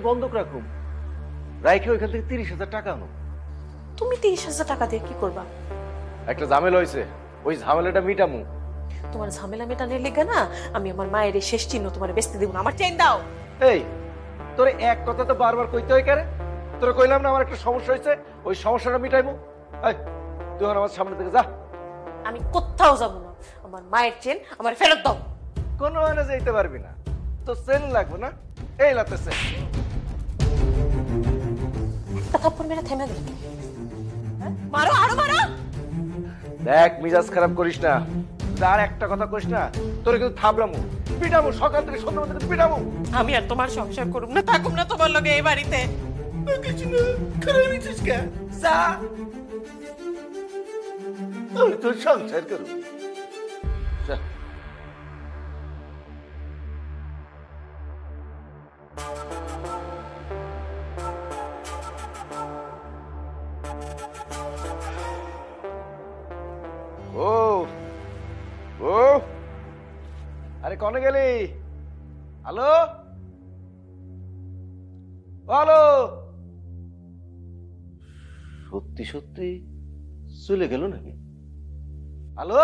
বন্ধক রাখুম, রাইখে ওইখান থেকে 30,000 টাকা আনো। তুমি 30,000 টাকা দিয়ে কি করবা? একটা ঝামেলা হয়েছে, ওই ঝামেলাটা মিটামু। তোমার ঝামেলা মেটানোর লেগে না আমি আমার মায়ের এই শেষ চিহ্ন তোমার বেচতে দিব না। আমার চেইন দাও। এই তোরে এক কথা তো বারবার কইতে হয় কেন? তোরে কইলাম না আমার একটা সমস্যা হয়েছে, ওই সমস্যাটা মিটাইমু। এই তুই আমার সামনে থেকে যা। আমি কোথাও যাব না। আমার মায়ের চেন আমার ফেরত দাও। কোনো মানে যাইতে পারবি না, তো চেন লাগবে না। এই লাতে চেন। একটা থাপ্পড় মেরে থেমে গেল। মারো, আরো মারো। দেখ মিজাজ খারাপ করিস না, আর একটা কথা কইস না, তোরে কিন্তু থাবলামু, পিটামু, সকাল থেকে সন্ধ্যা পর্যন্ত পিটামু। আমি আর তোমার সংসার করুম না, থাকুম না তোমার লগে এই বাড়িতে। কিছু না, খারাপ নিছিস কে? যা, আমি তোর সংসার করু। যা। ও ও, আরে কনে গেলি? হ্যালো হ্যালো, সত্যি সত্যি চলে গেল নাকি? হ্যালো।